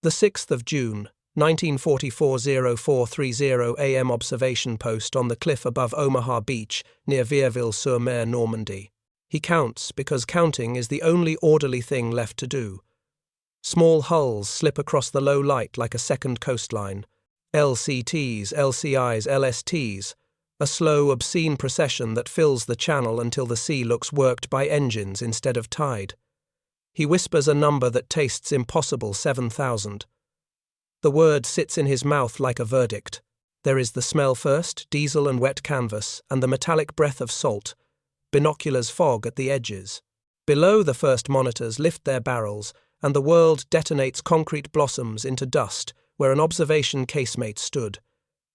The 6th of June, 1944, 0430 AM observation post on the cliff above Omaha Beach near Vierville-sur-Mer, Normandy. He counts because counting is the only orderly thing left to do. Small hulls slip across the low light like a second coastline. LCTs, LCIs, LSTs, a slow, obscene procession that fills the channel until the sea looks worked by engines instead of tide. He whispers a number that tastes impossible, 7,000. The word sits in his mouth like a verdict. There is the smell first, diesel and wet canvas, and the metallic breath of salt, binoculars fog at the edges. Below, the first monitors lift their barrels, and the world detonates concrete blossoms into dust where an observation casemate stood.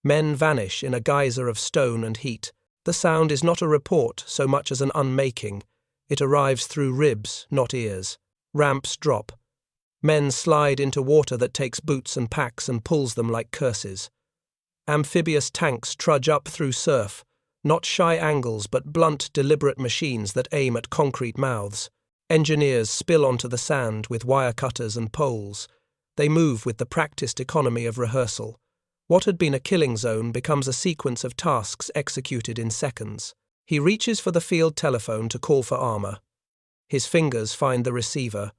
Men vanish in a geyser of stone and heat. The sound is not a report so much as an unmaking. It arrives through ribs, not ears. Ramps drop. Men slide into water that takes boots and packs and pulls them like curses. Amphibious tanks trudge up through surf, not shy angles but blunt, deliberate machines that aim at concrete mouths. Engineers spill onto the sand with wire cutters and poles. They move with the practiced economy of rehearsal. What had been a killing zone becomes a sequence of tasks executed in seconds. He reaches for the field telephone to call for armor. His fingers find the receiver.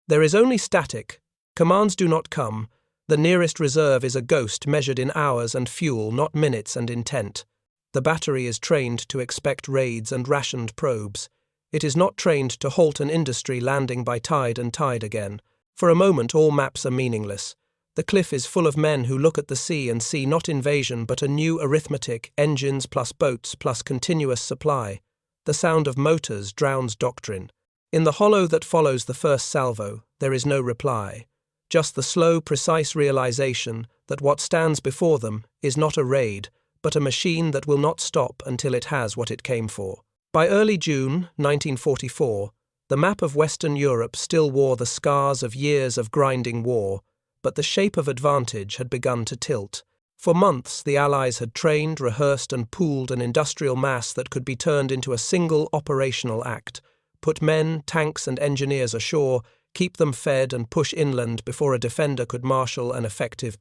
There is only static. Commands do not come. The nearest reserve is a ghost measured in hours and fuel, not minutes and intent. The battery is trained to expect raids and rationed probes. It is not trained to halt an industry landing by tide and tide again. For a moment all maps are meaningless. The cliff is full of men who look at the sea and see not invasion but a new arithmetic, engines plus boats plus continuous supply. The sound of motors drowns doctrine. In the hollow that follows the first salvo, there is no reply. Just the slow, precise realization that what stands before them is not a raid, but a machine that will not stop until it has what it came for. By early June 1944, the map of Western Europe still wore the scars of years of grinding war, but the shape of advantage had begun to tilt. For months, the Allies had trained, rehearsed, and pooled an industrial mass that could be turned into a single operational act, put men, tanks, and engineers ashore, keep them fed, and push inland before a defender could marshal an effective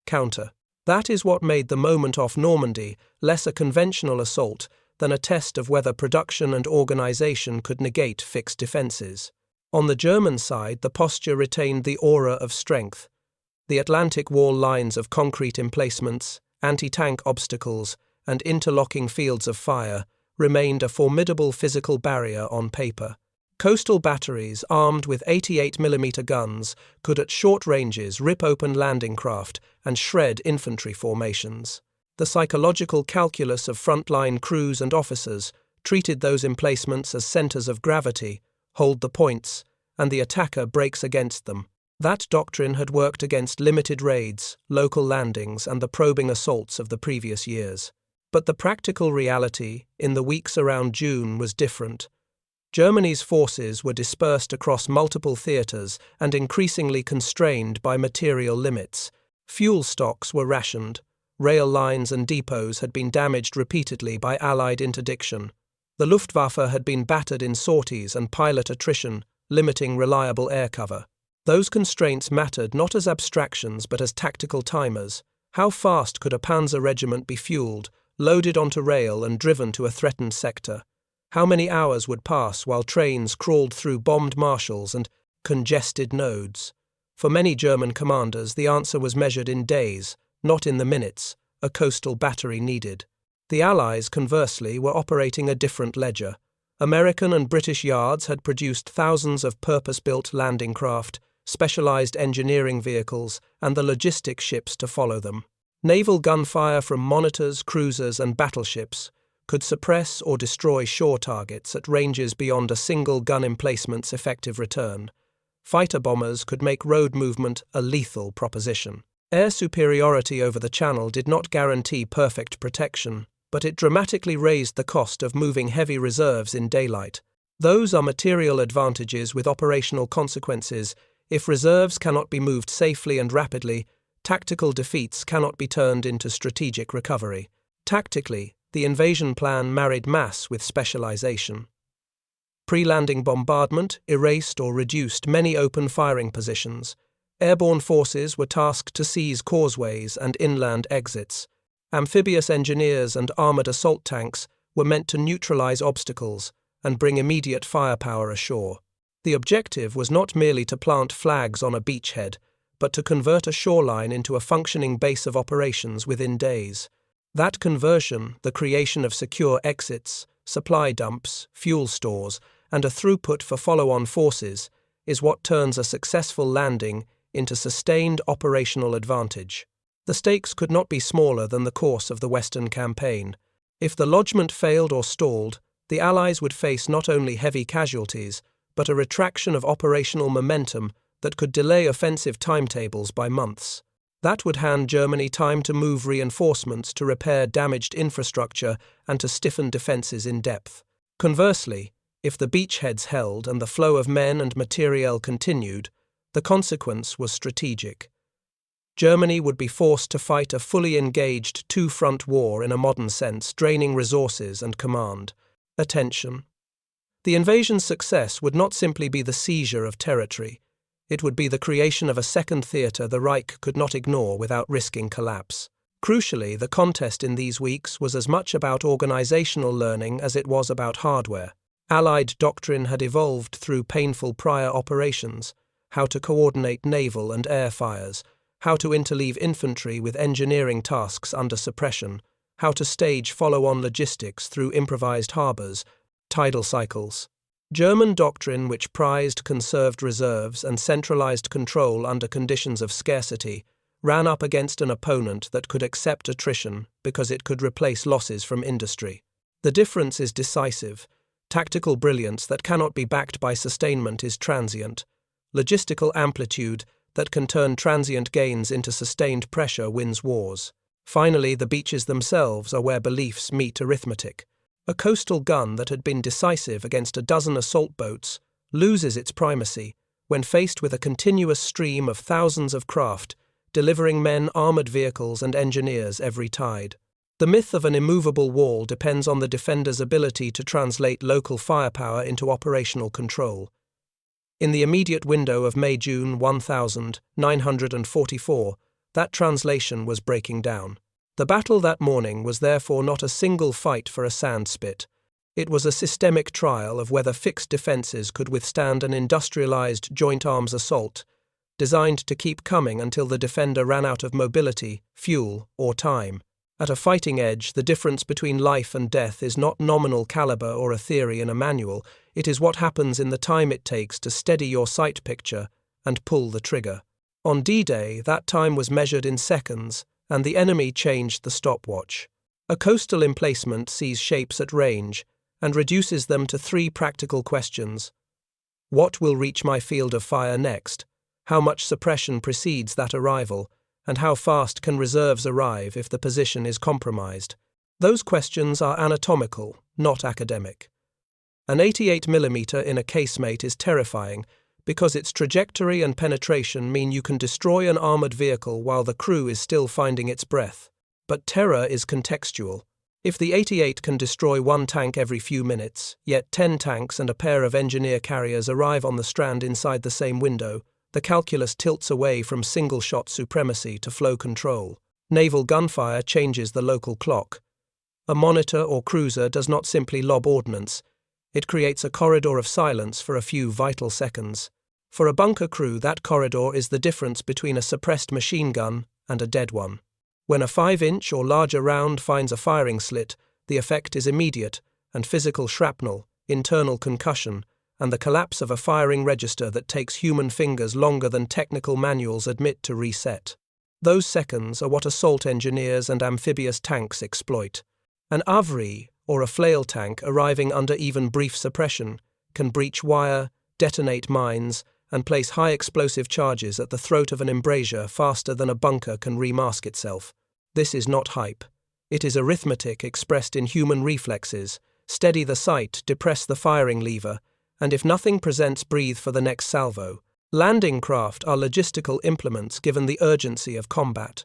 counter. That is what made the moment off Normandy less a conventional assault than a test of whether production and organization could negate fixed defenses. On the German side, the posture retained the aura of strength. The Atlantic wall lines of concrete emplacements, anti-tank obstacles, and interlocking fields of fire remained a formidable physical barrier on paper. Coastal batteries armed with 88mm guns could at short ranges rip open landing craft and shred infantry formations. The psychological calculus of frontline crews and officers treated those emplacements as centers of gravity, hold the points, and the attacker breaks against them. That doctrine had worked against limited raids, local landings, and the probing assaults of the previous years. But the practical reality, in the weeks around June, was different. Germany's forces were dispersed across multiple theaters and increasingly constrained by material limits. Fuel stocks were rationed. Rail lines and depots had been damaged repeatedly by Allied interdiction. The Luftwaffe had been battered in sorties and pilot attrition, limiting reliable air cover. Those constraints mattered not as abstractions but as tactical timers. How fast could a panzer regiment be fueled, loaded onto rail and driven to a threatened sector? How many hours would pass while trains crawled through bombed marshals and congested nodes? For many German commanders, the answer was measured in days, not in the minutes a coastal battery needed. The Allies, conversely, were operating a different ledger. American and British yards had produced thousands of purpose-built landing craft, specialized engineering vehicles, and the logistics ships to follow them. Naval gunfire from monitors, cruisers, and battleships could suppress or destroy shore targets at ranges beyond a single gun emplacement's effective return. Fighter bombers could make road movement a lethal proposition. Air superiority over the Channel did not guarantee perfect protection, but it dramatically raised the cost of moving heavy reserves in daylight. Those are material advantages with operational consequences. If reserves cannot be moved safely and rapidly, tactical defeats cannot be turned into strategic recovery. Tactically, the invasion plan married mass with specialization. Pre-landing bombardment erased or reduced many open firing positions. Airborne forces were tasked to seize causeways and inland exits. Amphibious engineers and armored assault tanks were meant to neutralize obstacles and bring immediate firepower ashore. The objective was not merely to plant flags on a beachhead, but to convert a shoreline into a functioning base of operations within days. That conversion, the creation of secure exits, supply dumps, fuel stores, and a throughput for follow-on forces, is what turns a successful landing into sustained operational advantage. The stakes could not be smaller than the course of the Western campaign. If the lodgment failed or stalled, the Allies would face not only heavy casualties, but a retraction of operational momentum that could delay offensive timetables by months. That would hand Germany time to move reinforcements to repair damaged infrastructure and to stiffen defences in depth. Conversely, if the beachheads held and the flow of men and materiel continued, the consequence was strategic. Germany would be forced to fight a fully engaged two-front war in a modern sense, draining resources and command. Attention. The invasion's success would not simply be the seizure of territory. It would be the creation of a second theatre the Reich could not ignore without risking collapse. Crucially, the contest in these weeks was as much about organisational learning as it was about hardware. Allied doctrine had evolved through painful prior operations: how to coordinate naval and air fires, how to interleave infantry with engineering tasks under suppression, how to stage follow-on logistics through improvised harbours, tidal cycles. German doctrine, which prized conserved reserves and centralized control under conditions of scarcity, ran up against an opponent that could accept attrition because it could replace losses from industry. The difference is decisive. Tactical brilliance that cannot be backed by sustainment is transient. Logistical amplitude that can turn transient gains into sustained pressure wins wars. Finally, the beaches themselves are where beliefs meet arithmetic. A coastal gun that had been decisive against a dozen assault boats loses its primacy when faced with a continuous stream of thousands of craft, delivering men, armoured vehicles, and engineers every tide. The myth of an immovable wall depends on the defender's ability to translate local firepower into operational control. In the immediate window of May-June 1944, that translation was breaking down. The battle that morning was therefore not a single fight for a sand spit. It was a systemic trial of whether fixed defences could withstand an industrialised joint arms assault, designed to keep coming until the defender ran out of mobility, fuel, or time. At a fighting edge, the difference between life and death is not nominal calibre or a theory in a manual, it is what happens in the time it takes to steady your sight picture and pull the trigger. On D-Day, that time was measured in seconds, and the enemy changed the stopwatch. A coastal emplacement sees shapes at range and reduces them to three practical questions. What will reach my field of fire next? How much suppression precedes that arrival? And how fast can reserves arrive if the position is compromised? Those questions are anatomical, not academic. An 88mm in a casemate is terrifying because its trajectory and penetration mean you can destroy an armoured vehicle while the crew is still finding its breath. But terror is contextual. If the 88 can destroy one tank every few minutes, yet 10 tanks and a pair of engineer carriers arrive on the strand inside the same window, the calculus tilts away from single-shot supremacy to flow control. Naval gunfire changes the local clock. A monitor or cruiser does not simply lob ordnance. It creates a corridor of silence for a few vital seconds. For a bunker crew, that corridor is the difference between a suppressed machine gun and a dead one. When a 5-inch or larger round finds a firing slit, the effect is immediate, and physical shrapnel, internal concussion, and the collapse of a firing register that takes human fingers longer than technical manuals admit to reset. Those seconds are what assault engineers and amphibious tanks exploit. An AVRI, or a flail tank arriving under even brief suppression, can breach wire, detonate mines, and place high explosive charges at the throat of an embrasure faster than a bunker can remask itself. This is not hype. It is arithmetic expressed in human reflexes. Steady the sight, depress the firing lever, and if nothing presents, breathe for the next salvo. Landing craft are logistical implements given the urgency of combat.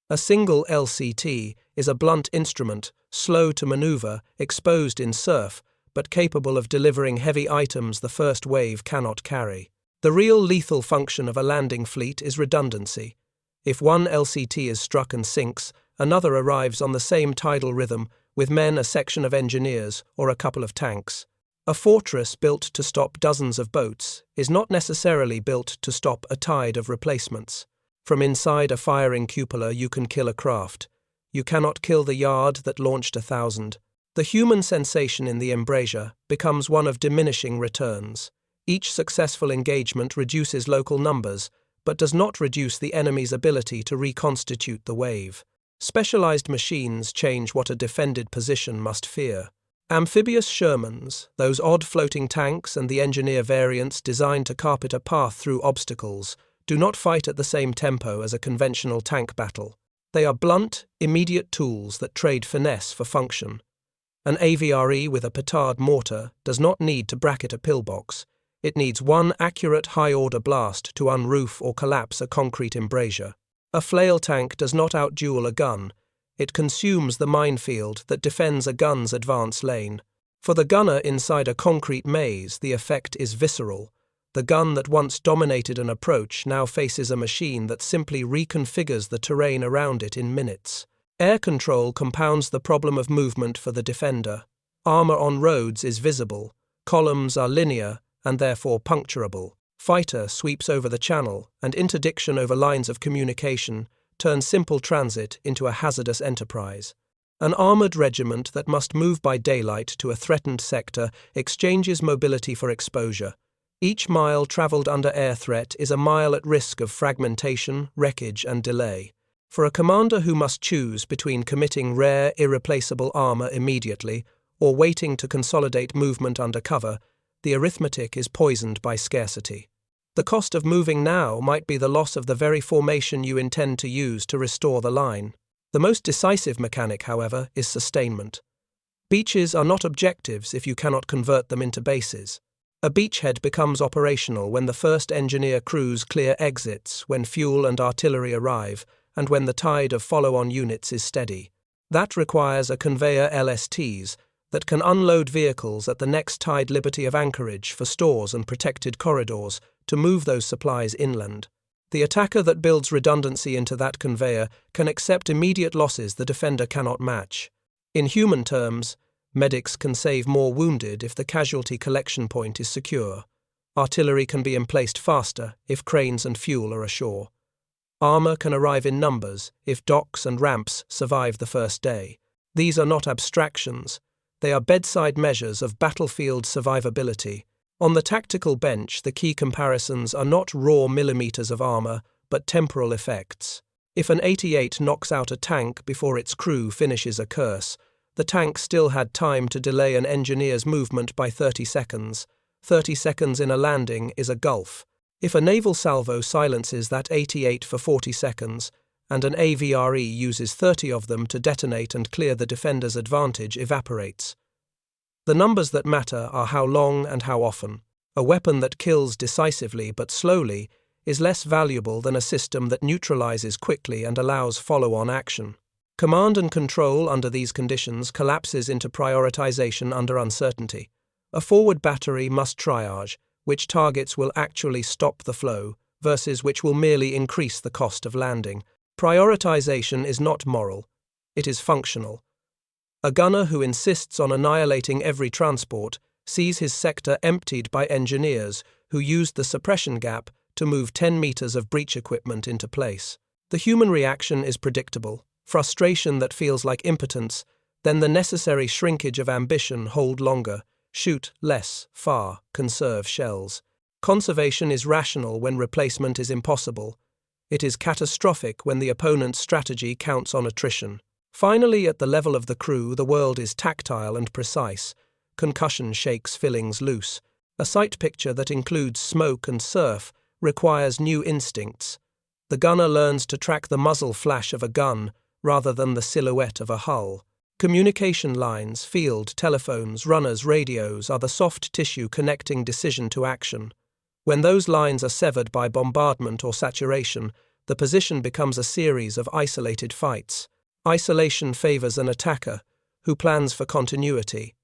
A single LCT is a blunt instrument, slow to maneuver, exposed in surf, but capable of delivering heavy items the first wave cannot carry. The real lethal function of a landing fleet is redundancy. If one LCT is struck and sinks, another arrives on the same tidal rhythm, with men, a section of engineers, or a couple of tanks. A fortress built to stop dozens of boats is not necessarily built to stop a tide of replacements. From inside a firing cupola you can kill a craft. You cannot kill the yard that launched 1,000. The human sensation in the embrasure becomes one of diminishing returns. Each successful engagement reduces local numbers, but does not reduce the enemy's ability to reconstitute the wave. Specialized machines change what a defended position must fear. Amphibious Shermans, those odd floating tanks and the engineer variants designed to carpet a path through obstacles, do not fight at the same tempo as a conventional tank battle. They are blunt, immediate tools that trade finesse for function. An AVRE with a petard mortar does not need to bracket a pillbox. It needs one accurate high-order blast to unroof or collapse a concrete embrasure. A flail tank does not outduel a gun. It consumes the minefield that defends a gun's advance lane. For the gunner inside a concrete maze, the effect is visceral. The gun that once dominated an approach now faces a machine that simply reconfigures the terrain around it in minutes. Air control compounds the problem of movement for the defender. Armor on roads is visible. Columns are linear and therefore puncturable. Fighter sweeps over the channel, and interdiction over lines of communication turns simple transit into a hazardous enterprise. An armoured regiment that must move by daylight to a threatened sector exchanges mobility for exposure. Each mile travelled under air threat is a mile at risk of fragmentation, wreckage, and delay. For a commander who must choose between committing rare, irreplaceable armour immediately or waiting to consolidate movement under cover, the arithmetic is poisoned by scarcity. The cost of moving now might be the loss of the very formation you intend to use to restore the line. The most decisive mechanic, however, is sustainment. Beaches are not objectives if you cannot convert them into bases. A beachhead becomes operational when the first engineer crews clear exits, when fuel and artillery arrive, and when the tide of follow-on units is steady. That requires a conveyor LSTs that can unload vehicles at the next tide liberty of anchorage for stores and protected corridors to move those supplies inland. The attacker that builds redundancy into that conveyor can accept immediate losses the defender cannot match. In human terms, medics can save more wounded if the casualty collection point is secure. Artillery can be emplaced faster if cranes and fuel are ashore. Armor can arrive in numbers if docks and ramps survive the first day. These are not abstractions. They are bedside measures of battlefield survivability. On the tactical bench, the key comparisons are not raw millimeters of armor, but temporal effects. If an 88 knocks out a tank before its crew finishes a curse, the tank still had time to delay an engineer's movement by 30 seconds. 30 seconds in a landing is a gulf. If a naval salvo silences that 88 for 40 seconds, and an AVRE uses 30 of them to detonate and clear the defender's advantage evaporates. The numbers that matter are how long and how often. A weapon that kills decisively but slowly is less valuable than a system that neutralizes quickly and allows follow-on action. Command and control under these conditions collapses into prioritization under uncertainty. A forward battery must triage which targets will actually stop the flow versus which will merely increase the cost of landing. Prioritization is not moral, it is functional. A gunner who insists on annihilating every transport sees his sector emptied by engineers who used the suppression gap to move 10 meters of breach equipment into place. The human reaction is predictable. Frustration that feels like impotence, then the necessary shrinkage of ambition hold longer, shoot less, far, conserve shells. Conservation is rational when replacement is impossible. It is catastrophic when the opponent's strategy counts on attrition. Finally, at the level of the crew, the world is tactile and precise. Concussion shakes fillings loose. A sight picture that includes smoke and surf requires new instincts. The gunner learns to track the muzzle flash of a gun rather than the silhouette of a hull. Communication lines, field, telephones, runners, radios are the soft tissue connecting decision to action. When those lines are severed by bombardment or saturation, the position becomes a series of isolated fights. Isolation favors an attacker who plans for continuity.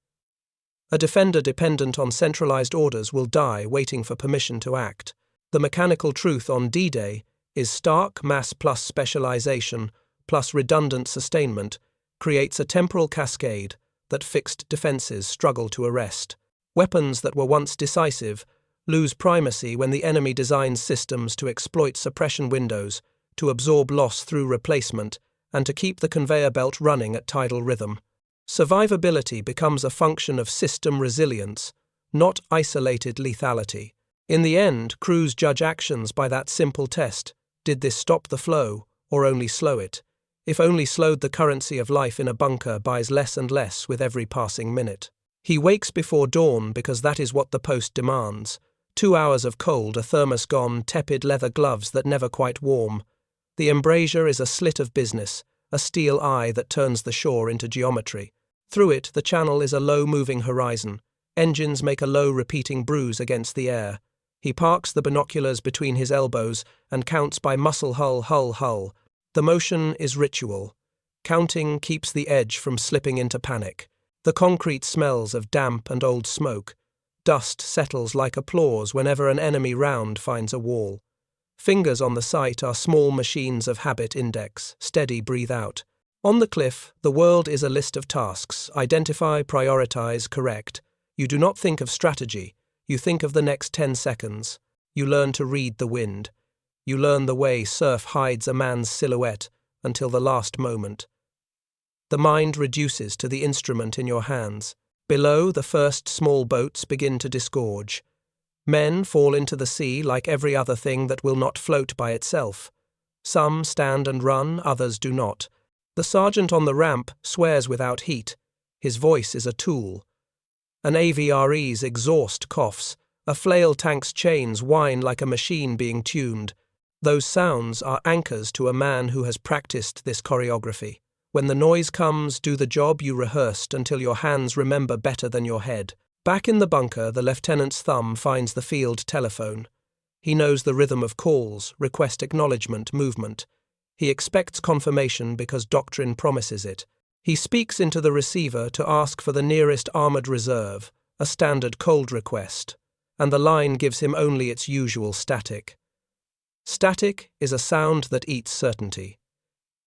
A defender dependent on centralized orders will die waiting for permission to act. The mechanical truth on D-Day is stark mass plus specialization plus redundant sustainment creates a temporal cascade that fixed defenses struggle to arrest. Weapons that were once decisive lose primacy when the enemy designs systems to exploit suppression windows, to absorb loss through replacement, and to keep the conveyor belt running at tidal rhythm. Survivability becomes a function of system resilience, not isolated lethality. In the end, crews judge actions by that simple test. Did this stop the flow, or only slow it? If only slowed, the currency of life in a bunker buys less and less with every passing minute. He wakes before dawn because that is what the post demands. 2 hours of cold, a thermos gone, tepid leather gloves that never quite warm. The embrasure is a slit of business, a steel eye that turns the shore into geometry. Through it, the channel is a low-moving horizon. Engines make a low repeating bruise against the air. He parks the binoculars between his elbows and counts by muscle hull. The motion is ritual. Counting keeps the edge from slipping into panic. The concrete smells of damp and old smoke. Dust settles like applause whenever an enemy round finds a wall. Fingers on the sight are small machines of habit index. Steady, breathe out. On the cliff, the world is a list of tasks. Identify, prioritize, correct. You do not think of strategy. You think of the next 10 seconds. You learn to read the wind. You learn the way surf hides a man's silhouette until the last moment. The mind reduces to the instrument in your hands. Below, the first small boats begin to disgorge. Men fall into the sea like every other thing that will not float by itself. Some stand and run, others do not. The sergeant on the ramp swears without heat. His voice is a tool. An AVRE's exhaust coughs. A flail tank's chains whine like a machine being tuned. Those sounds are anchors to a man who has practiced this choreography. When the noise comes, do the job you rehearsed until your hands remember better than your head. Back in the bunker, the lieutenant's thumb finds the field telephone. He knows the rhythm of calls, request acknowledgement, movement. He expects confirmation because doctrine promises it. He speaks into the receiver to ask for the nearest armoured reserve, a standard cold request, and the line gives him only its usual static. Static is a sound that eats certainty.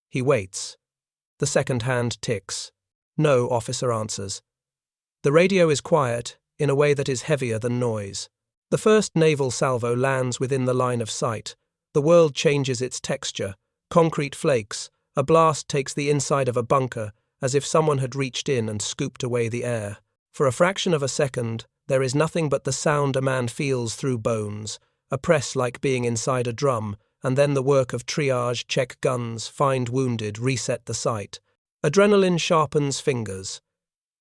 He waits. The second hand ticks. No officer answers. The radio is quiet, in a way that is heavier than noise. The first naval salvo lands within the line of sight. The world changes its texture. Concrete flakes. A blast takes the inside of a bunker, as if someone had reached in and scooped away the air. For a fraction of a second, there is nothing but the sound a man feels through bones, a press like being inside a drum, and then the work of triage, check guns, find wounded, reset the site. Adrenaline sharpens fingers.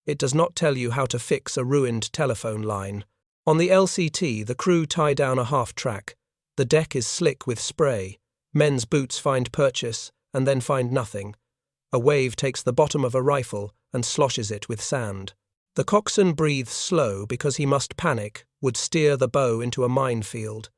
It does not tell you how to fix a ruined telephone line. On the LCT, the crew tie down a half-track. The deck is slick with spray. Men's boots find purchase, and then find nothing. A wave takes the bottom of a rifle and sloshes it with sand. The coxswain breathes slow because he must panic, would steer the bow into a minefield.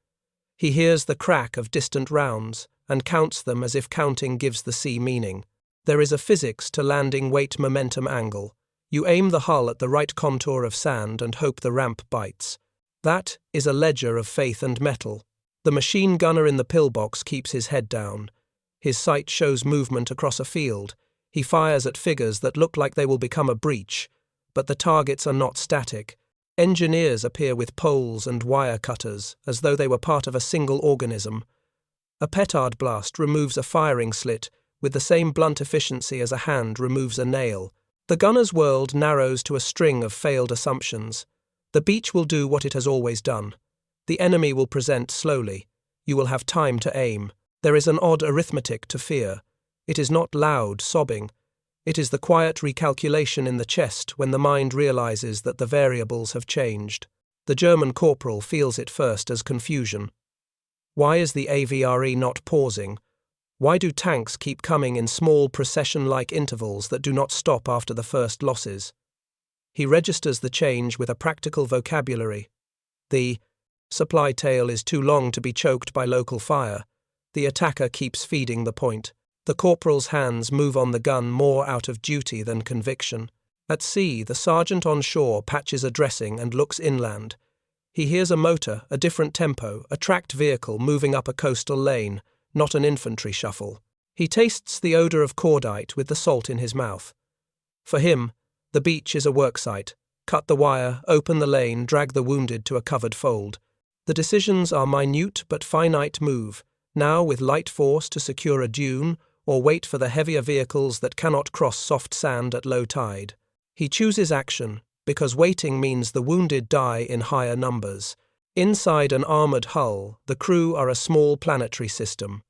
He hears the crack of distant rounds and counts them as if counting gives the sea meaning. There is a physics to landing weight-momentum angle. You aim the hull at the right contour of sand and hope the ramp bites. That is a ledger of faith and metal. The machine gunner in the pillbox keeps his head down. His sight shows movement across a field. He fires at figures that look like they will become a breach, but the targets are not static. Engineers appear with poles and wire cutters, as though they were part of a single organism. A petard blast removes a firing slit with the same blunt efficiency as a hand removes a nail. The gunner's world narrows to a string of failed assumptions. The beach will do what it has always done. The enemy will present slowly. You will have time to aim. There is an odd arithmetic to fear. It is not loud sobbing. It is the quiet recalculation in the chest when the mind realizes that the variables have changed. The German corporal feels it first as confusion. Why is the AVRE not pausing? Why do tanks keep coming in small procession-like intervals that do not stop after the first losses? He registers the change with a practical vocabulary. The supply tail is too long to be choked by local fire. The attacker keeps feeding the point. The corporal's hands move on the gun more out of duty than conviction. At sea, the sergeant on shore patches a dressing and looks inland. He hears a motor, a different tempo, a tracked vehicle moving up a coastal lane, not an infantry shuffle. He tastes the odor of cordite with the salt in his mouth. For him, the beach is a worksite. Cut the wire, open the lane, drag the wounded to a covered fold. The decisions are minute but finite move, now with light force to secure a dune, or wait for the heavier vehicles that cannot cross soft sand at low tide. He chooses action, because waiting means the wounded die in higher numbers. Inside an armoured hull, the crew are a small planetary system.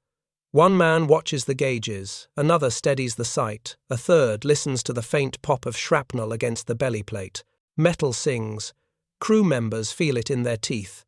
One man watches the gauges, another steadies the sight, a third listens to the faint pop of shrapnel against the belly plate. Metal sings. Crew members feel it in their teeth.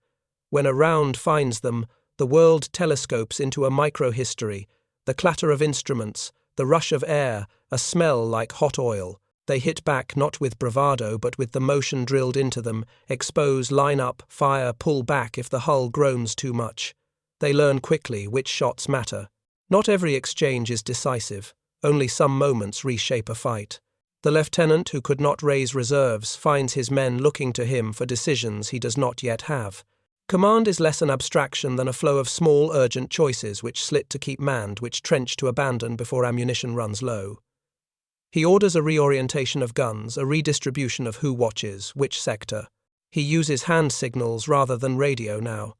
When a round finds them, the world telescopes into a microhistory, the clatter of instruments, the rush of air, a smell like hot oil. They hit back not with bravado but with the motion drilled into them, expose, line up, fire, pull back if the hull groans too much. They learn quickly which shots matter. Not every exchange is decisive. Only some moments reshape a fight. The lieutenant who could not raise reserves finds his men looking to him for decisions he does not yet have. Command is less an abstraction than a flow of small, urgent choices which slit to keep manned, which trench to abandon before ammunition runs low. He orders a reorientation of guns, a redistribution of who watches, which sector. He uses hand signals rather than radio now.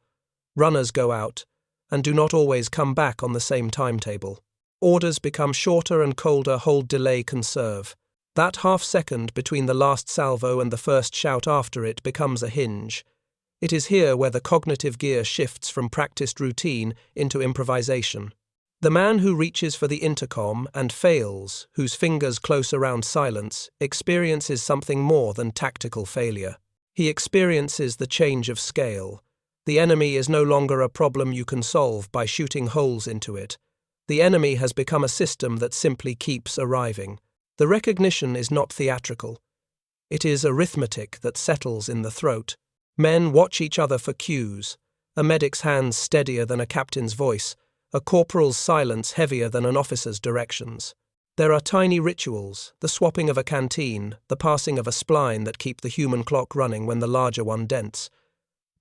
Runners go out, and do not always come back on the same timetable. Orders become shorter and colder, hold, delay, conserve. That half-second between the last salvo and the first shout after it becomes a hinge. It is here where the cognitive gear shifts from practiced routine into improvisation. The man who reaches for the intercom and fails, whose fingers close around silence, experiences something more than tactical failure. He experiences the change of scale. The enemy is no longer a problem you can solve by shooting holes into it. The enemy has become a system that simply keeps arriving. The recognition is not theatrical. It is arithmetic that settles in the throat. Men watch each other for cues. A medic's hands steadier than a captain's voice, a corporal's silence heavier than an officer's directions. There are tiny rituals, the swapping of a canteen, the passing of a spline that keep the human clock running when the larger one dents.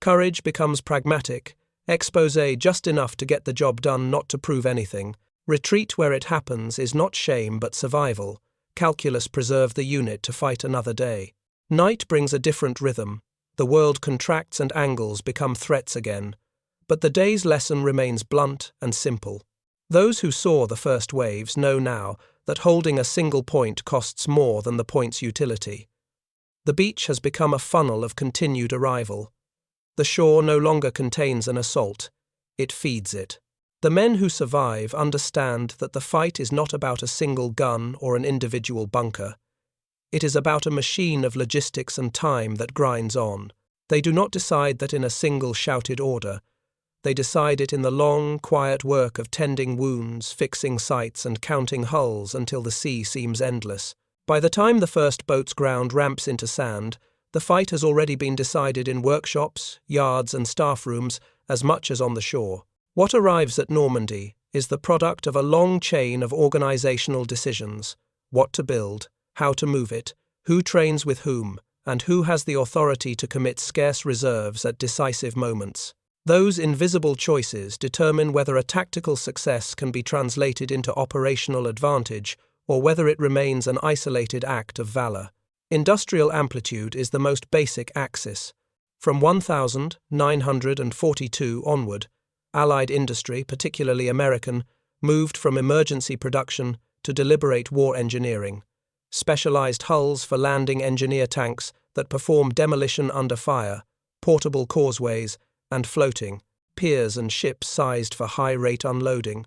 Courage becomes pragmatic, exposé just enough to get the job done, not to prove anything. Retreat where it happens is not shame but survival. Calculus preserve the unit to fight another day. Night brings a different rhythm. The world contracts and angles become threats again. But the day's lesson remains blunt and simple. Those who saw the first waves know now that holding a single point costs more than the point's utility. The beach has become a funnel of continued arrival. The shore no longer contains an assault. It feeds it. The men who survive understand that the fight is not about a single gun or an individual bunker. It is about a machine of logistics and time that grinds on. They do not decide that in a single shouted order. They decide it in the long, quiet work of tending wounds, fixing sights, and counting hulls until the sea seems endless. By the time the first boat's ground ramps into sand, the fight has already been decided in workshops, yards, and staff rooms as much as on the shore. What arrives at Normandy is the product of a long chain of organizational decisions: what to build, how to move it, who trains with whom, and who has the authority to commit scarce reserves at decisive moments. Those invisible choices determine whether a tactical success can be translated into operational advantage or whether it remains an isolated act of valor. Industrial amplitude is the most basic axis. From 1942 onward, Allied industry, particularly American, moved from emergency production to deliberate war engineering. Specialized hulls for landing engineer tanks that perform demolition under fire, portable causeways, and floating, piers and ships sized for high-rate unloading.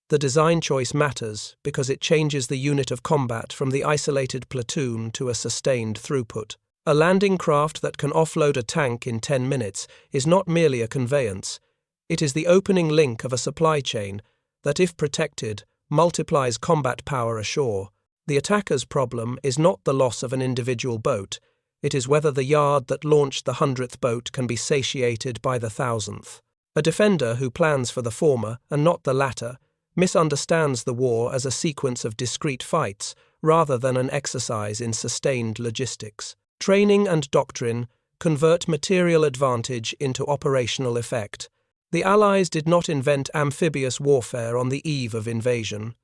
The design choice matters because it changes the unit of combat from the isolated platoon to a sustained throughput. A landing craft that can offload a tank in 10 minutes is not merely a conveyance. It is the opening link of a supply chain that, if protected, multiplies combat power ashore. The attacker's problem is not the loss of an individual boat. It is whether the yard that launched the 100th boat can be satiated by the 1,000th. A defender who plans for the former and not the latter misunderstands the war as a sequence of discrete fights rather than an exercise in sustained logistics. Training and doctrine convert material advantage into operational effect. The Allies did not invent amphibious warfare on the eve of invasion.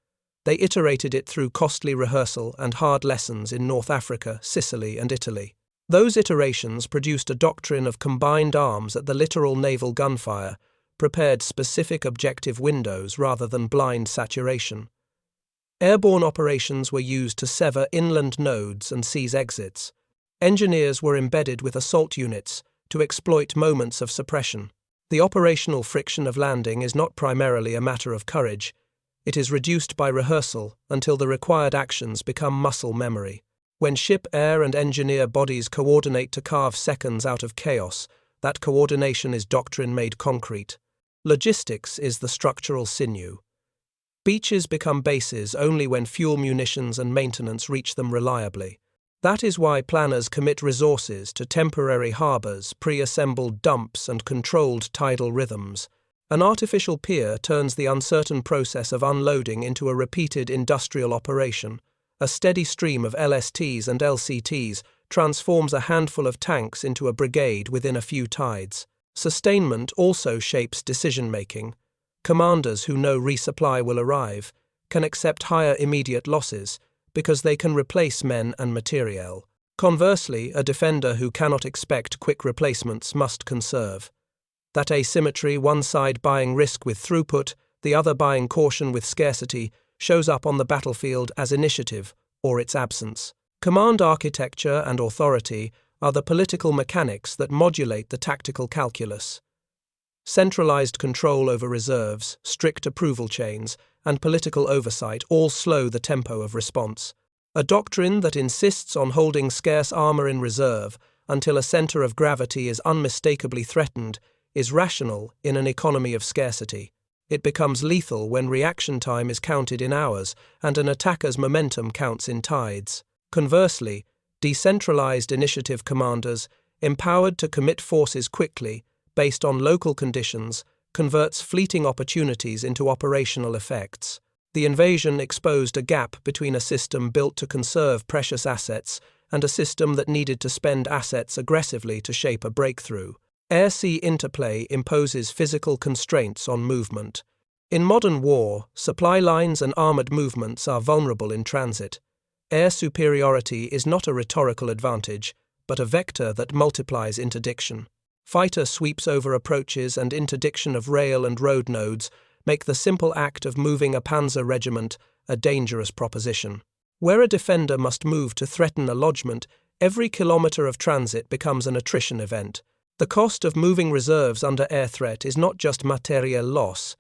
They iterated it through costly rehearsal and hard lessons in North Africa, Sicily, and Italy. Those iterations produced a doctrine of combined arms at the littoral naval gunfire, prepared specific objective windows rather than blind saturation. Airborne operations were used to sever inland nodes and seize exits. Engineers were embedded with assault units to exploit moments of suppression. The operational friction of landing is not primarily a matter of courage. It is reduced by rehearsal until the required actions become muscle memory. When ship, air, and engineer bodies coordinate to carve seconds out of chaos, that coordination is doctrine made concrete. Logistics is the structural sinew. Beaches become bases only when fuel, munitions, and maintenance reach them reliably. That is why planners commit resources to temporary harbours, pre-assembled dumps, and controlled tidal rhythms. An artificial pier turns the uncertain process of unloading into a repeated industrial operation. A steady stream of LSTs and LCTs transforms a handful of tanks into a brigade within a few tides. Sustainment also shapes decision-making. Commanders who know resupply will arrive can accept higher immediate losses because they can replace men and materiel. Conversely, a defender who cannot expect quick replacements must conserve. That asymmetry, one side buying risk with throughput, the other buying caution with scarcity, shows up on the battlefield as initiative or its absence. Command architecture and authority are the political mechanics that modulate the tactical calculus. Centralized control over reserves, strict approval chains, and political oversight all slow the tempo of response. A doctrine that insists on holding scarce armor in reserve until a center of gravity is unmistakably threatened is rational in an economy of scarcity. It becomes lethal when reaction time is counted in hours and an attacker's momentum counts in tides. Conversely, decentralized initiative commanders, empowered to commit forces quickly, based on local conditions, converts fleeting opportunities into operational effects. The invasion exposed a gap between a system built to conserve precious assets and a system that needed to spend assets aggressively to shape a breakthrough. Air-sea interplay imposes physical constraints on movement. In modern war, supply lines and armored movements are vulnerable in transit. Air superiority is not a rhetorical advantage, but a vector that multiplies interdiction. Fighter sweeps over approaches and interdiction of rail and road nodes make the simple act of moving a panzer regiment a dangerous proposition. Where a defender must move to threaten a lodgment, every kilometre of transit becomes an attrition event. The cost of moving reserves under air threat is not just materiel loss.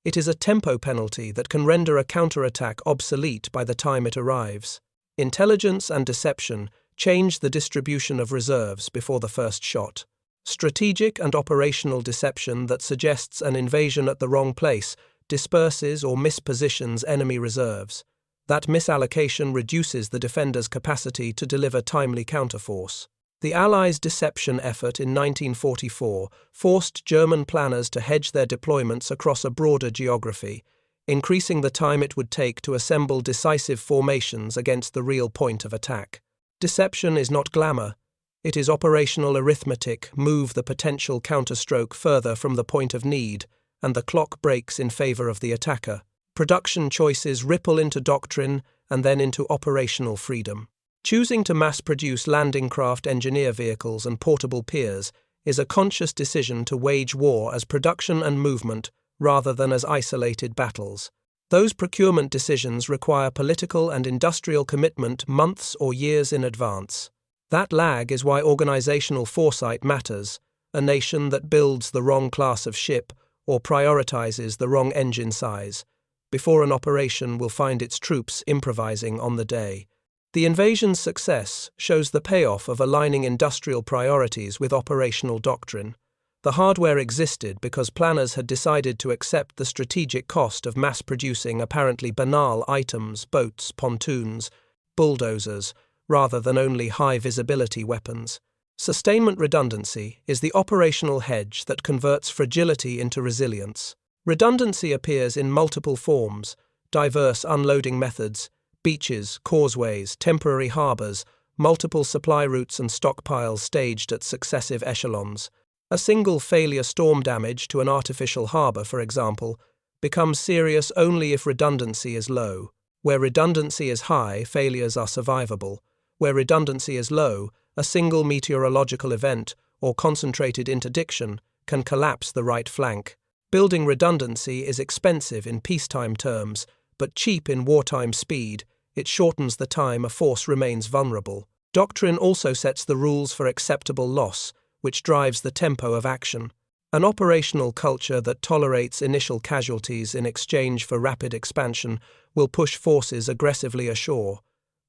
It is a tempo penalty that can render a counterattack obsolete by the time it arrives. Intelligence and deception change the distribution of reserves before the first shot. Strategic and operational deception that suggests an invasion at the wrong place disperses or mispositions enemy reserves. That misallocation reduces the defender's capacity to deliver timely counterforce. The Allies' deception effort in 1944 forced German planners to hedge their deployments across a broader geography, increasing the time it would take to assemble decisive formations against the real point of attack. Deception is not glamour. It is operational arithmetic. Move the potential counterstroke further from the point of need, and the clock breaks in favor of the attacker. Production choices ripple into doctrine and then into operational freedom. Choosing to mass-produce landing craft engineer vehicles and portable piers is a conscious decision to wage war as production and movement rather than as isolated battles. Those procurement decisions require political and industrial commitment months or years in advance. That lag is why organizational foresight matters. A nation that builds the wrong class of ship or prioritizes the wrong engine size before an operation will find its troops improvising on the day. The invasion's success shows the payoff of aligning industrial priorities with operational doctrine. The hardware existed because planners had decided to accept the strategic cost of mass-producing apparently banal items, boats, pontoons, bulldozers, rather than only high-visibility weapons. Sustainment redundancy is the operational hedge that converts fragility into resilience. Redundancy appears in multiple forms: diverse unloading methods, beaches, causeways, temporary harbours, multiple supply routes and stockpiles staged at successive echelons. A single failure storm damage to an artificial harbour, for example, becomes serious only if redundancy is low. Where redundancy is high, failures are survivable. Where redundancy is low, a single meteorological event or concentrated interdiction can collapse the right flank. Building redundancy is expensive in peacetime terms, but cheap in wartime speed. It shortens the time a force remains vulnerable. Doctrine also sets the rules for acceptable loss, which drives the tempo of action. An operational culture that tolerates initial casualties in exchange for rapid expansion will push forces aggressively ashore.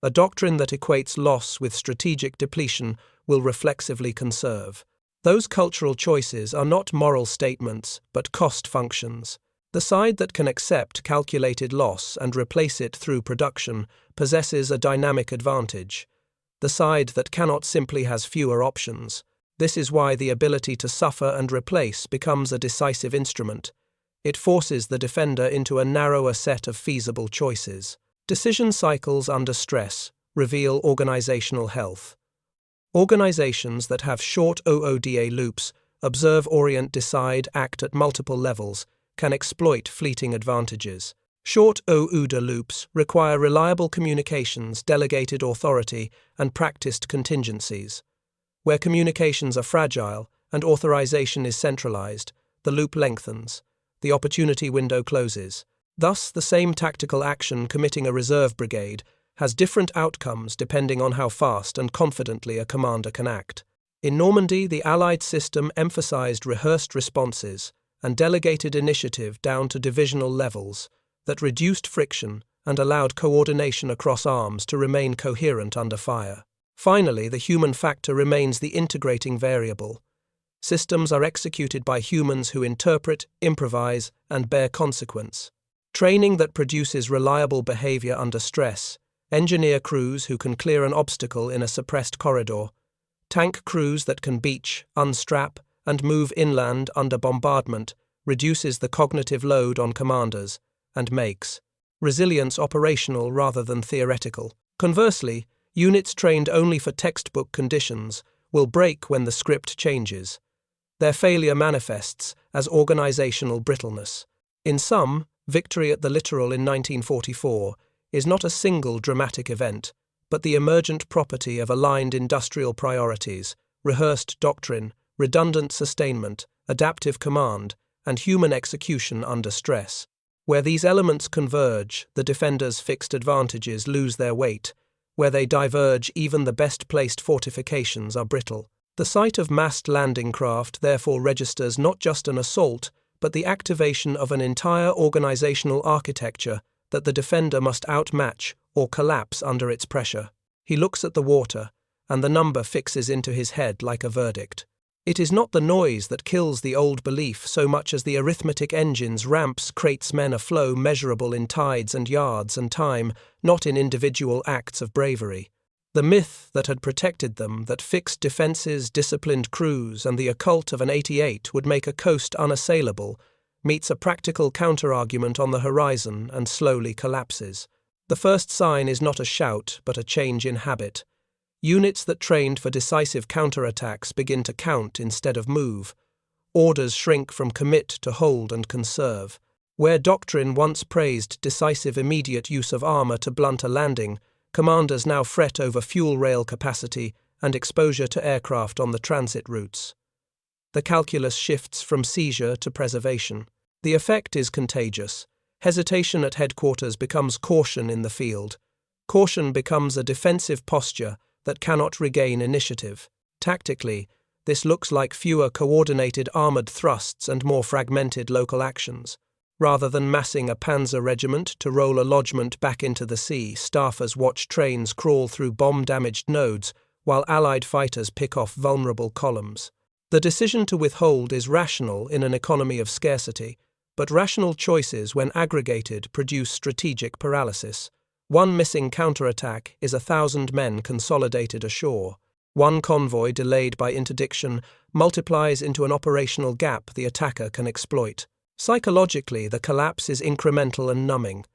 A doctrine that equates loss with strategic depletion will reflexively conserve. Those cultural choices are not moral statements, but cost functions. The side that can accept calculated loss and replace it through production possesses a dynamic advantage. The side that cannot simply has fewer options. This is why the ability to suffer and replace becomes a decisive instrument. It forces the defender into a narrower set of feasible choices. Decision cycles under stress reveal organizational health. Organizations that have short OODA loops, observe, orient, decide, act at multiple levels, can exploit fleeting advantages. Short OODA loops require reliable communications, delegated authority, and practiced contingencies. Where communications are fragile and authorization is centralized, the loop lengthens, the opportunity window closes. Thus, the same tactical action committing a reserve brigade has different outcomes depending on how fast and confidently a commander can act. In Normandy, the Allied system emphasized rehearsed responses and delegated initiative down to divisional levels that reduced friction and allowed coordination across arms to remain coherent under fire. Finally, the human factor remains the integrating variable. Systems are executed by humans who interpret, improvise, and bear consequence. Training that produces reliable behavior under stress, engineer crews who can clear an obstacle in a suppressed corridor, tank crews that can beach, unstrap, and move inland under bombardment reduces the cognitive load on commanders and makes resilience operational rather than theoretical. Conversely, units trained only for textbook conditions will break when the script changes. Their failure manifests as organizational brittleness. In sum, victory at the Littoral in 1944 is not a single dramatic event, but the emergent property of aligned industrial priorities, rehearsed doctrine, redundant sustainment, adaptive command, and human execution under stress. Where these elements converge, the defender's fixed advantages lose their weight. Where they diverge, even the best-placed fortifications are brittle. The sight of massed landing craft therefore registers not just an assault, but the activation of an entire organizational architecture that the defender must outmatch or collapse under its pressure. He looks at the water, and the number fixes into his head like a verdict. It is not the noise that kills the old belief so much as the arithmetic engines, ramps, crates, men aflow, measurable in tides and yards and time, not in individual acts of bravery. The myth that had protected them, that fixed defences, disciplined crews, and the occult of an 88 would make a coast unassailable, meets a practical counterargument on the horizon and slowly collapses. The first sign is not a shout, but a change in habit. Units that trained for decisive counterattacks begin to count instead of move. Orders shrink from commit to hold and conserve. Where doctrine once praised decisive immediate use of armour to blunt a landing, commanders now fret over fuel rail capacity and exposure to aircraft on the transit routes. The calculus shifts from seizure to preservation. The effect is contagious. Hesitation at headquarters becomes caution in the field. Caution becomes a defensive posture that cannot regain initiative. Tactically, this looks like fewer coordinated armoured thrusts and more fragmented local actions. Rather than massing a panzer regiment to roll a lodgement back into the sea, staffers watch trains crawl through bomb-damaged nodes while Allied fighters pick off vulnerable columns. The decision to withhold is rational in an economy of scarcity, but rational choices, when aggregated, produce strategic paralysis. One missing counterattack is 1,000 men consolidated ashore. One convoy delayed by interdiction multiplies into an operational gap the attacker can exploit. Psychologically, the collapse is incremental and numbing.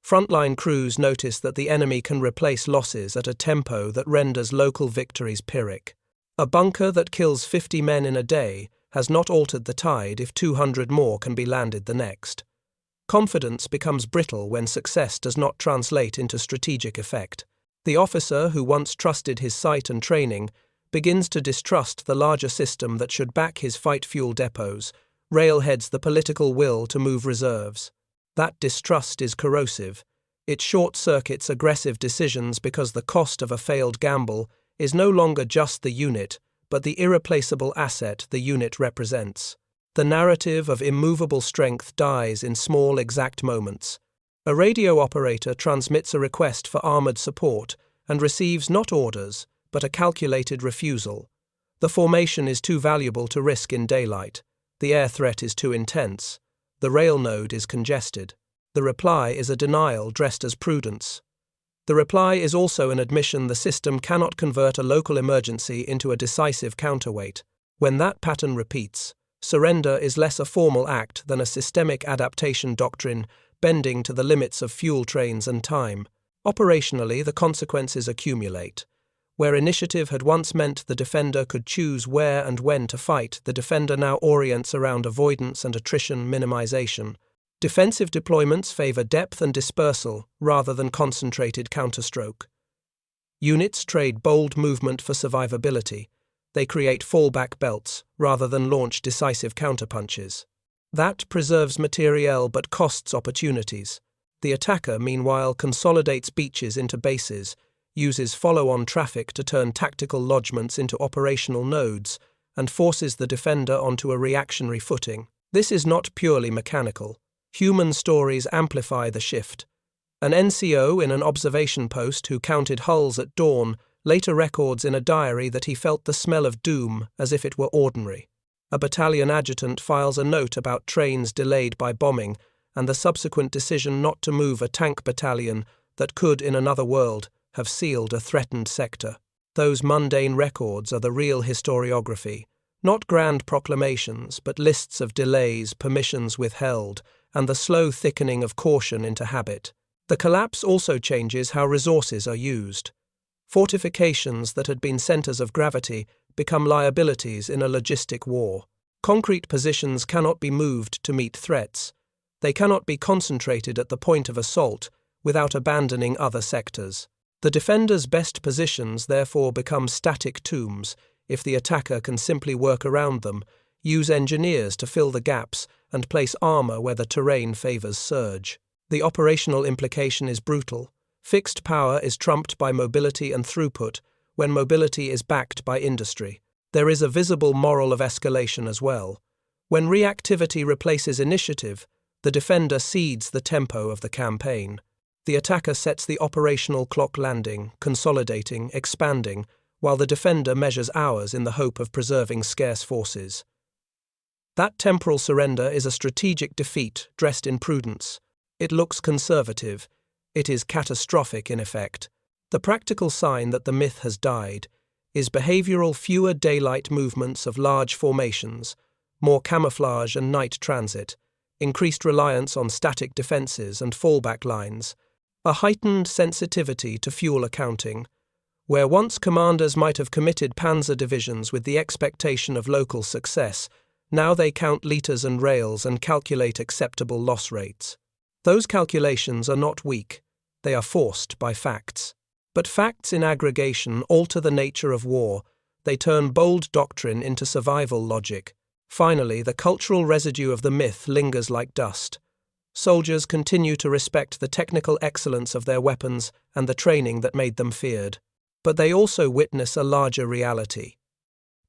Frontline crews notice that the enemy can replace losses at a tempo that renders local victories Pyrrhic. A bunker that kills 50 men in a day has not altered the tide if 200 more can be landed the next. Confidence becomes brittle when success does not translate into strategic effect. The officer who once trusted his sight and training begins to distrust the larger system that should back his fight fuel depots, railheads the political will to move reserves. That distrust is corrosive. It short-circuits aggressive decisions because the cost of a failed gamble is no longer just the unit, but the irreplaceable asset the unit represents. The narrative of immovable strength dies in small, exact moments. A radio operator transmits a request for armored support and receives not orders, but a calculated refusal. The formation is too valuable to risk in daylight. The air threat is too intense. The rail node is congested. The reply is a denial dressed as prudence. The reply is also an admission the system cannot convert a local emergency into a decisive counterweight. When that pattern repeats, surrender is less a formal act than a systemic adaptation doctrine bending to the limits of fuel trains and time. Operationally, the consequences accumulate. Where initiative had once meant the defender could choose where and when to fight, the defender now orients around avoidance and attrition minimization. Defensive deployments favor depth and dispersal rather than concentrated counterstroke. Units trade bold movement for survivability. They create fallback belts rather than launch decisive counterpunches. That preserves materiel but costs opportunities. The attacker, meanwhile, consolidates beaches into bases, uses follow-on traffic to turn tactical lodgements into operational nodes, and forces the defender onto a reactionary footing. This is not purely mechanical. Human stories amplify the shift. An NCO in an observation post who counted hulls at dawn later records in a diary that he felt the smell of doom as if it were ordinary. A battalion adjutant files a note about trains delayed by bombing and the subsequent decision not to move a tank battalion that could, in another world, have sealed a threatened sector. Those mundane records are the real historiography, not grand proclamations, but lists of delays, permissions withheld, and the slow thickening of caution into habit. The collapse also changes how resources are used. Fortifications that had been centers of gravity become liabilities in a logistic war. Concrete positions cannot be moved to meet threats. They cannot be concentrated at the point of assault without abandoning other sectors. The defender's best positions therefore become static tombs if the attacker can simply work around them, use engineers to fill the gaps, and place armor where the terrain favors surge. The operational implication is brutal. Fixed power is trumped by mobility and throughput, when mobility is backed by industry. There is a visible moral of escalation as well. When reactivity replaces initiative, the defender cedes the tempo of the campaign. The attacker sets the operational clock landing, consolidating, expanding, while the defender measures hours in the hope of preserving scarce forces. That temporal surrender is a strategic defeat dressed in prudence. It looks conservative. It is catastrophic in effect. The practical sign that the myth has died is behavioral fewer daylight movements of large formations, more camouflage and night transit, increased reliance on static defenses and fallback lines, a heightened sensitivity to fuel accounting. Where once commanders might have committed panzer divisions with the expectation of local success, now they count liters and rails and calculate acceptable loss rates. Those calculations are not weak. They are forced by facts. But facts in aggregation alter the nature of war. They turn bold doctrine into survival logic. Finally, the cultural residue of the myth lingers like dust. Soldiers continue to respect the technical excellence of their weapons and the training that made them feared. But they also witness a larger reality.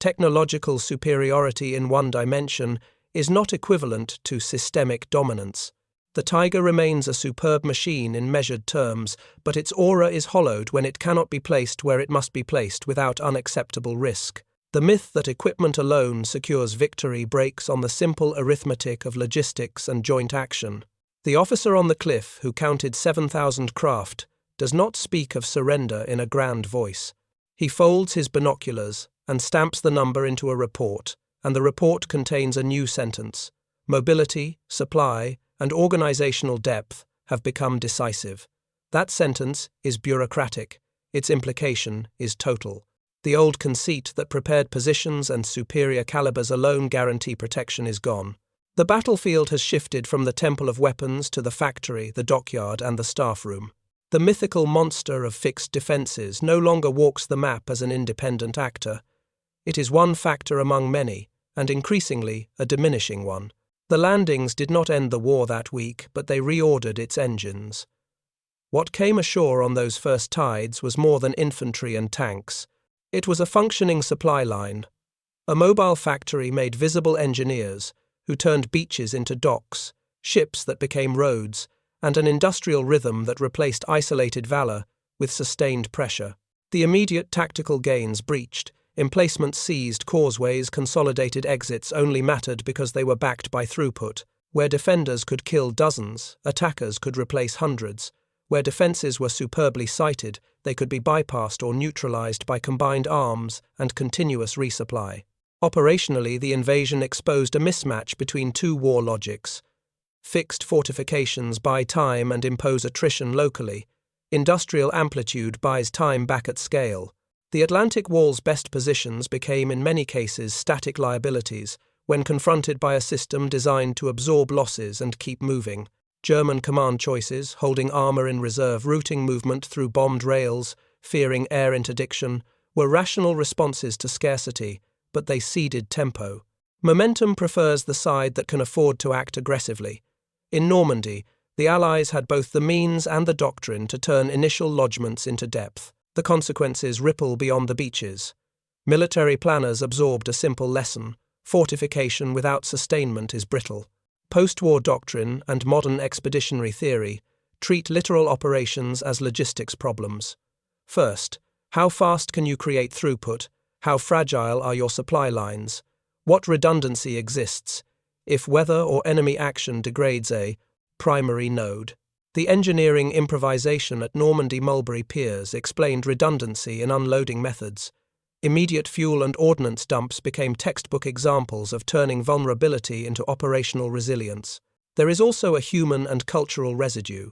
Technological superiority in one dimension is not equivalent to systemic dominance. The Tiger remains a superb machine in measured terms, but its aura is hollowed when it cannot be placed where it must be placed without unacceptable risk. The myth that equipment alone secures victory breaks on the simple arithmetic of logistics and joint action. The officer on the cliff who counted 7,000 craft does not speak of surrender in a grand voice. He folds his binoculars and stamps the number into a report, and the report contains a new sentence. Mobility, supply, and organizational depth have become decisive. That sentence is bureaucratic. Its implication is total. The old conceit that prepared positions and superior calibers alone guarantee protection is gone. The battlefield has shifted from the temple of weapons to the factory, the dockyard, and the staff room. The mythical monster of fixed defenses no longer walks the map as an independent actor. It is one factor among many, and increasingly a diminishing one. The landings did not end the war that week, but they reordered its engines. What came ashore on those first tides was more than infantry and tanks. It was a functioning supply line. A mobile factory made visible engineers who turned beaches into docks, ships that became roads, and an industrial rhythm that replaced isolated valor with sustained pressure. The immediate tactical gains breached, emplacements seized, causeways, consolidated exits only mattered because they were backed by throughput. Where defenders could kill dozens, attackers could replace hundreds. Where defenses were superbly sited, they could be bypassed or neutralized by combined arms and continuous resupply. Operationally, the invasion exposed a mismatch between two war logics. Fixed fortifications buy time and impose attrition locally. Industrial amplitude buys time back at scale. The Atlantic Wall's best positions became in many cases static liabilities when confronted by a system designed to absorb losses and keep moving. German command choices, holding armor in reserve, routing movement through bombed rails, fearing air interdiction, were rational responses to scarcity, but they ceded tempo. Momentum prefers the side that can afford to act aggressively. In Normandy, the Allies had both the means and the doctrine to turn initial lodgements into depth. The consequences ripple beyond the beaches. Military planners absorbed a simple lesson: fortification without sustainment is brittle. Post-war doctrine and modern expeditionary theory treat littoral operations as logistics problems. First, how fast can you create throughput? How fragile are your supply lines? What redundancy exists if weather or enemy action degrades a primary node? The engineering improvisation at Normandy Mulberry Piers explained redundancy in unloading methods. Immediate fuel and ordnance dumps became textbook examples of turning vulnerability into operational resilience. There is also a human and cultural residue.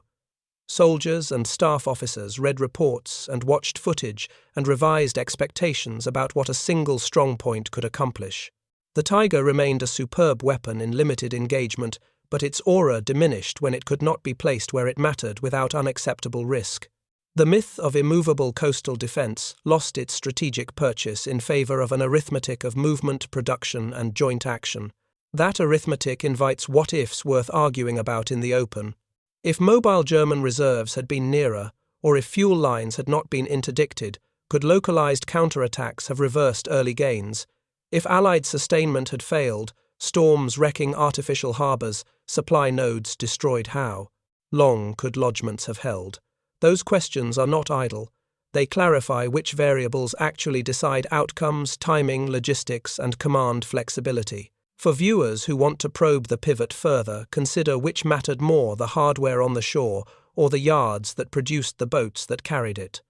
Soldiers and staff officers read reports and watched footage and revised expectations about what a single strongpoint could accomplish. The Tiger remained a superb weapon in limited engagement, but its aura diminished when it could not be placed where it mattered without unacceptable risk. The myth of immovable coastal defense lost its strategic purchase in favor of an arithmetic of movement, production, and joint action. That arithmetic invites what-ifs worth arguing about in the open. If mobile German reserves had been nearer, or if fuel lines had not been interdicted, could localized counterattacks have reversed early gains? If Allied sustainment had failed, storms wrecking artificial harbors, supply nodes destroyed, how long could lodgements have held? Those questions are not idle. They clarify which variables actually decide outcomes, timing, logistics, and command flexibility. For viewers who want to probe the pivot further, consider which mattered more, the hardware on the shore or the yards that produced the boats that carried it.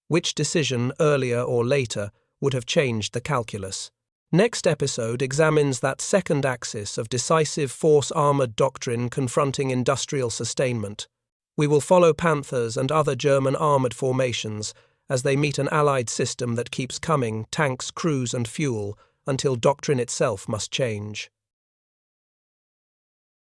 Which decision, earlier or later, would have changed the calculus? Next episode examines that second axis of decisive force-armored doctrine confronting industrial sustainment. We will follow Panthers and other German armored formations as they meet an Allied system that keeps coming, tanks, crews, and fuel, until doctrine itself must change.